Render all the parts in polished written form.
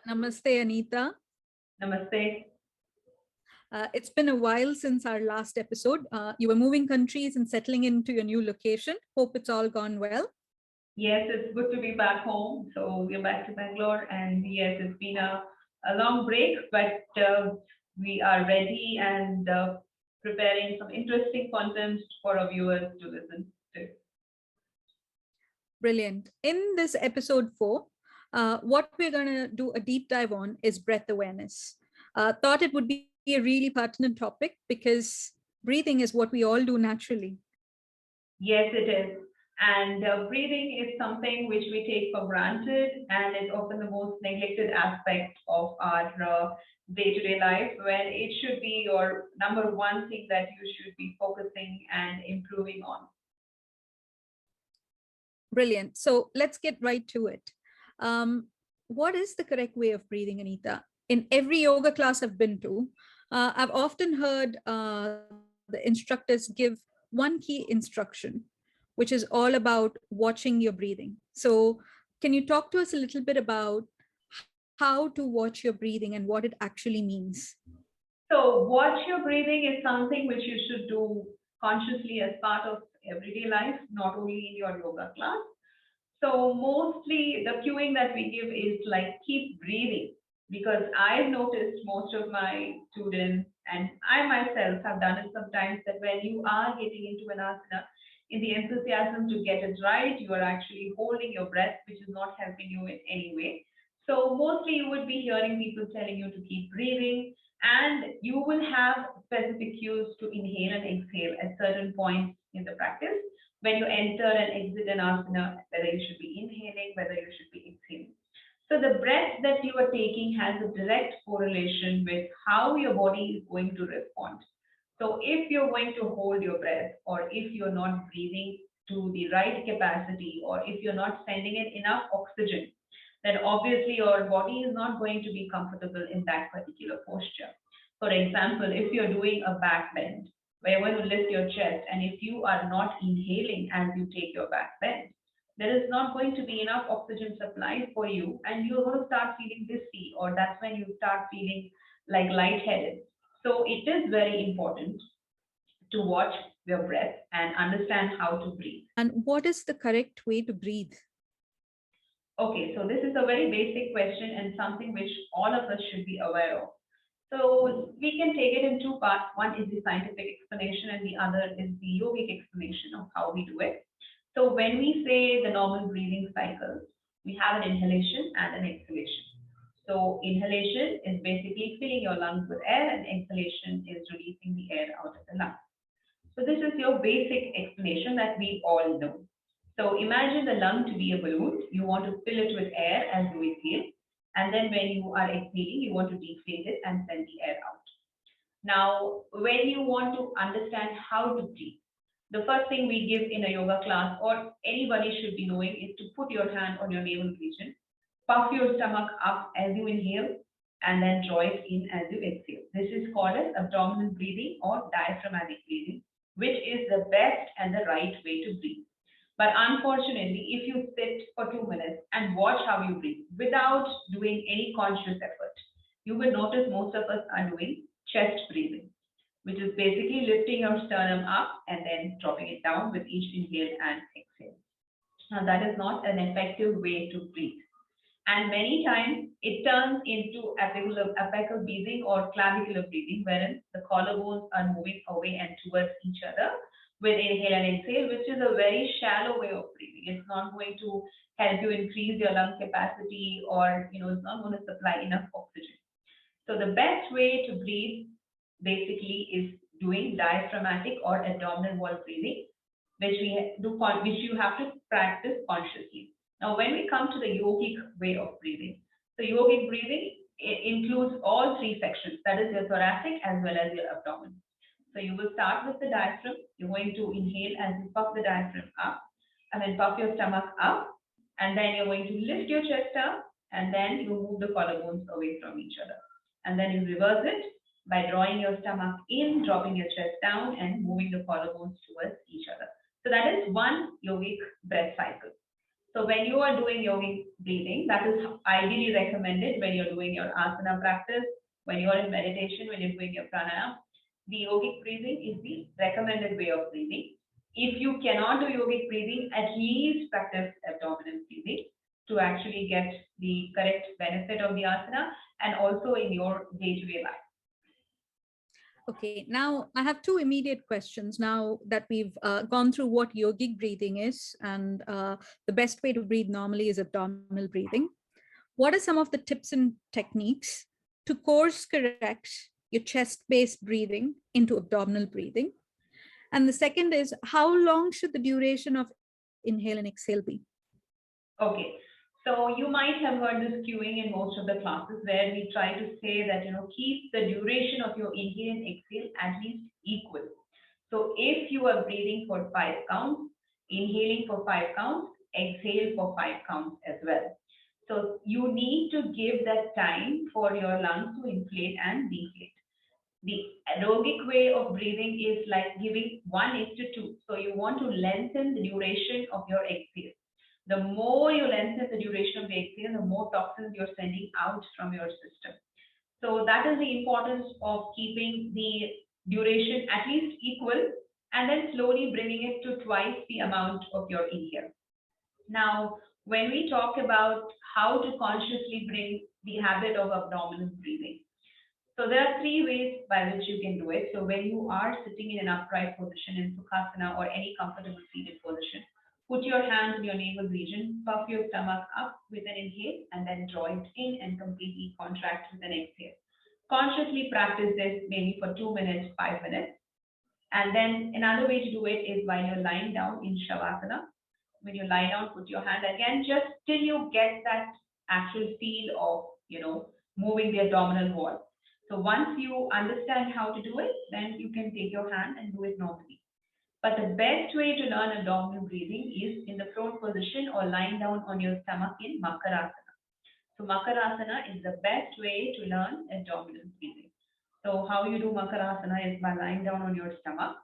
Namaste, Anita. Namaste. It's been a while since our last episode. You were moving countries and settling into your new location. Hope it's all gone well. Yes, it's good to be back home. So we're back to Bangalore, and yes, it's been a long break, but we are ready and preparing some interesting content for our viewers to listen to. Brilliant. In this episode 4, what we're going to do a deep dive on is breath awareness. Thought it would be a really pertinent topic because breathing is what we all do naturally. Yes, it is. And breathing is something which we take for granted, and it's often the most neglected aspect of our day-to-day life, when it should be your number one thing that you should be focusing and improving on. Brilliant. So let's get right to it. What is the correct way of breathing, Anita? In every yoga class I've been to, I've often heard the instructors give one key instruction, which is all about watching your breathing. So, can you talk to us a little bit about how to watch your breathing and what it actually means? So, watch your breathing is something which you should do consciously as part of everyday life, not only in your yoga class. So mostly the cueing that we give is like keep breathing, because I've noticed most of my students and I myself have done it sometimes, that when you are getting into an asana, in the enthusiasm to get it right, you are actually holding your breath, which is not helping you in any way. So mostly you would be hearing people telling you to keep breathing, and you will have specific cues to inhale and exhale at certain points in the practice. When you enter and exit an asana, whether you should be inhaling, whether you should be exhaling. So the breath that you are taking has a direct correlation with how your body is going to respond. So if you're going to hold your breath, or if you're not breathing to the right capacity, or if you're not sending in enough oxygen, then obviously your body is not going to be comfortable in that particular posture. For example, if you're doing a back bend, where you're going to lift your chest, and if you are not inhaling as you take your back bend, there is not going to be enough oxygen supply for you, and you're going to start feeling dizzy, or that's when you start feeling like lightheaded. So it is very important to watch your breath and understand how to breathe. And what is the correct way to breathe? Okay, so this is a very basic question and something which all of us should be aware of. So we can take it in two parts. One is the scientific explanation, and the other is the yogic explanation of how we do it. So when we say the normal breathing cycle, we have an inhalation and an exhalation. So inhalation is basically filling your lungs with air, and exhalation is releasing the air out of the lungs. So this is your basic explanation that we all know. So imagine the lung to be a balloon. You want to fill it with air as you exhale. And then when you are exhaling, you want to deflate it and send the air out. Now, when you want to understand how to breathe, the first thing we give in a yoga class, or anybody should be knowing, is to put your hand on your navel region, puff your stomach up as you inhale, and then draw it in as you exhale. This is called as abdominal breathing or diaphragmatic breathing, which is the best and the right way to breathe. But unfortunately, if you sit for 2 minutes and watch how you breathe without doing any conscious effort, you will notice most of us are doing chest breathing, which is basically lifting your sternum up and then dropping it down with each inhale and exhale. Now, that is not an effective way to breathe. And many times it turns into apical breathing or clavicular breathing, wherein the collarbones are moving away and towards each other with inhale and exhale, which is a very shallow way of breathing. It's not going to help you increase your lung capacity, or it's not going to supply enough oxygen. So the best way to breathe basically is doing diaphragmatic or abdominal wall breathing, which you have to practice consciously. Now, when we come to the yogic way of breathing, so yogic breathing includes all three sections, that is your thoracic as well as your abdomen. So you will start with the diaphragm. You're going to inhale as you puff the diaphragm up, and then puff your stomach up, and then you're going to lift your chest up, and then you move the collarbones away from each other. And then you reverse it by drawing your stomach in, dropping your chest down, and moving the collarbones towards each other. So that is one yogic breath cycle. So when you are doing yogic breathing, that is ideally recommended when you're doing your asana practice, when you're in meditation, when you're doing your pranayama. The yogic breathing is the recommended way of breathing. If you cannot do yogic breathing, at least practice abdominal breathing to actually get the correct benefit of the asana and also in your day-to-day life. Okay, now I have two immediate questions now that we've gone through what yogic breathing is, and the best way to breathe normally is abdominal breathing. What are some of the tips and techniques to course correct your chest-based breathing into abdominal breathing? And the second is, how long should the duration of inhale and exhale be? Okay. So you might have heard this cueing in most of the classes where we try to say that, keep the duration of your inhale and exhale at least equal. So if you are breathing for 5 counts, inhaling for 5 counts, exhale for 5 counts as well. So you need to give that time for your lungs to inflate and deflate. The aerobic way of breathing is like giving 1:2. So you want to lengthen the duration of your exhale. The more you lengthen the duration of the exhale, the more toxins you're sending out from your system. So that is the importance of keeping the duration at least equal and then slowly bringing it to twice the amount of your inhale. Now, when we talk about how to consciously bring the habit of abdominal breathing, so there are three ways by which you can do it. So when you are sitting in an upright position in Sukhasana or any comfortable seated position, put your hands in your navel region, puff your stomach up with an inhale, and then draw it in and completely contract with an exhale. Consciously practice this maybe for 2 minutes, 5 minutes. And then another way to do it is while you're lying down in Shavasana. When you lie down, put your hand again just till you get that actual feel of, moving the abdominal wall. So once you understand how to do it, then you can take your hand and do it normally. But the best way to learn abdominal breathing is in the prone position or lying down on your stomach in Makarasana. So Makarasana is the best way to learn abdominal breathing. So how you do Makarasana is by lying down on your stomach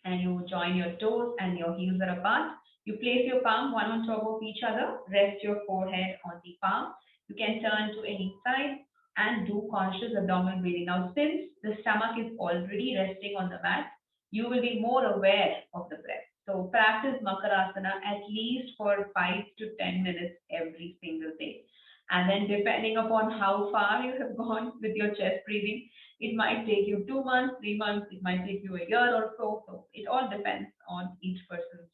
and you join your toes and your heels are apart. You place your palm one on top of each other, rest your forehead on the palm. You can turn to any side and do conscious abdominal breathing. Now, since the stomach is already resting on the mat, you will be more aware of the breath. So practice Makarasana at least for 5 to 10 minutes every single day. And then depending upon how far you have gone with your chest breathing, it might take you 2 months, 3 months, it might take you a year or so. So it all depends on each person's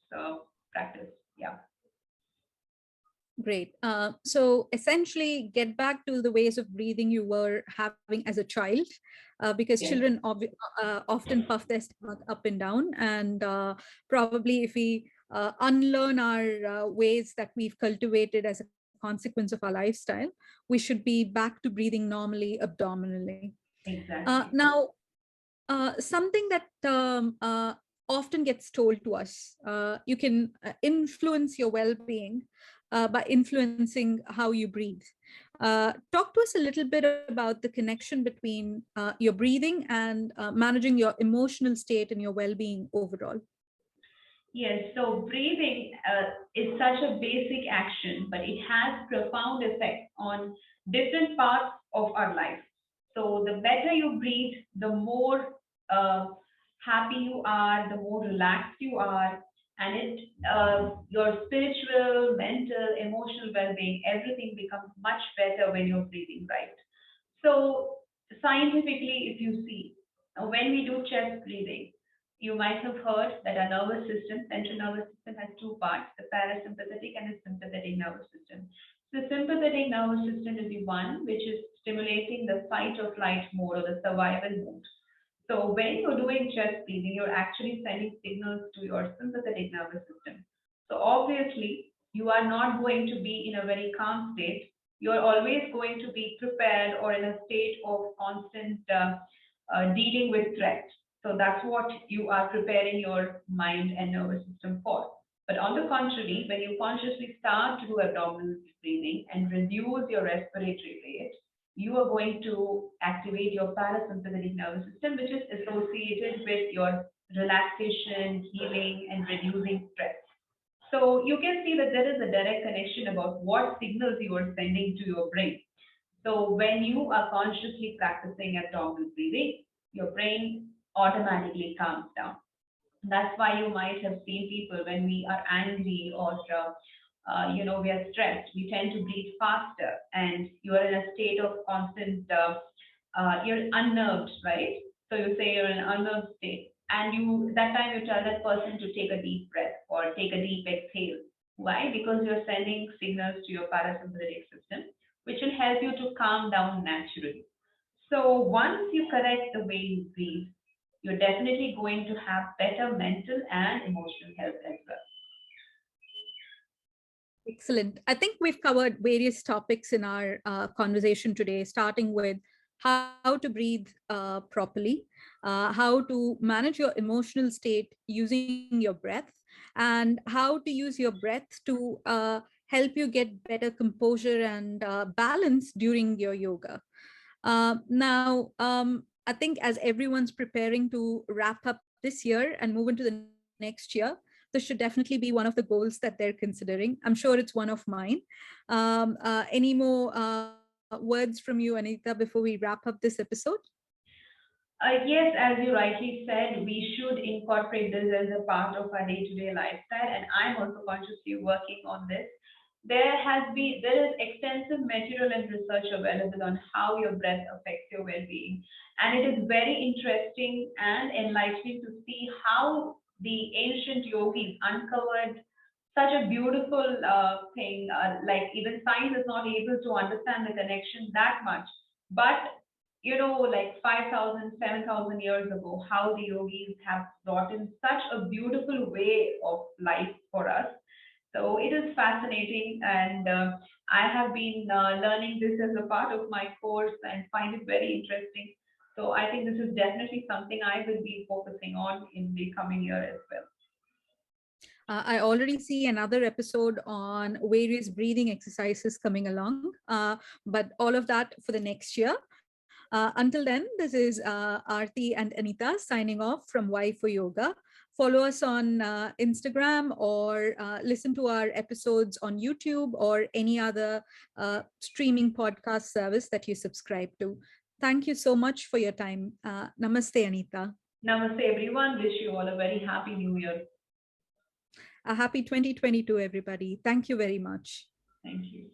practice. Yeah. Great. So essentially, get back to the ways of breathing you were having as a child, because Yes. children often puff their stomach up and down. And probably if we unlearn our ways that we've cultivated as a consequence of our lifestyle, we should be back to breathing normally abdominally. Exactly. Now, something that often gets told to us, you can influence your well-being by influencing how you breathe. Talk to us a little bit about the connection between your breathing and managing your emotional state and your well-being overall. Yes, so breathing is such a basic action, but it has profound effects on different parts of our life. So the better you breathe, the more uh, happy you are, the more relaxed you are, and your spiritual, mental, emotional well-being, everything becomes much better when you're breathing right. So scientifically, if you see, when we do chest breathing, you might have heard that our nervous system, central nervous system, has two parts, the parasympathetic and the sympathetic nervous system. The sympathetic nervous system is the one which is stimulating the fight or flight mode or the survival mode. So when you're doing chest breathing, you're actually sending signals to your sympathetic nervous system. So obviously, you are not going to be in a very calm state. You're always going to be prepared or in a state of constant dealing with threat. So that's what you are preparing your mind and nervous system for. But on the contrary, when you consciously start to do abdominal breathing and reduce your respiratory rate, you are going to activate your parasympathetic nervous system, which is associated with your relaxation, healing, and reducing stress. So you can see that there is a direct connection about what signals you are sending to your brain. So when you are consciously practicing abdominal breathing, your brain automatically calms down. That's why you might have seen people when we are angry or we are stressed, we tend to breathe faster, and you are in a state of constant, you're unnerved, right? So you say you're in an unnerved state, and you that time you tell that person to take a deep breath or take a deep exhale. Why? Because you're sending signals to your parasympathetic system, which will help you to calm down naturally. So once you correct the way you breathe, you're definitely going to have better mental and emotional health as well. Excellent. I think we've covered various topics in our conversation today, starting with how to breathe properly, how to manage your emotional state using your breath, and how to use your breath to help you get better composure and balance during your yoga. Now, I think as everyone's preparing to wrap up this year and move into the next year, this should definitely be one of the goals that they're considering. I'm sure it's one of mine. Any more words from you, Anita, before we wrap up this episode? Yes, as you rightly said, we should incorporate this as a part of our day-to-day lifestyle, and I'm also consciously working on this. There is extensive material and research available on how your breath affects your well-being, and it is very interesting and enlightening to see how the ancient yogis uncovered such a beautiful thing. Like even science is not able to understand the connection that much, but like 5,000, 7,000 years ago, how the yogis have brought in such a beautiful way of life for us. So it is fascinating, and I have been learning this as a part of my course and find it very interesting. So I think this is definitely something I will be focusing on in the coming year as well. I already see another episode on various breathing exercises coming along, but all of that for the next year. Until then, this is Aarti and Anita signing off from Y for Yoga. Follow us on Instagram, or listen to our episodes on YouTube or any other streaming podcast service that you subscribe to. Thank you so much for your time. Namaste, Anita. Namaste, everyone. Wish you all a very happy new year. A happy 2022, everybody. Thank you very much. Thank you.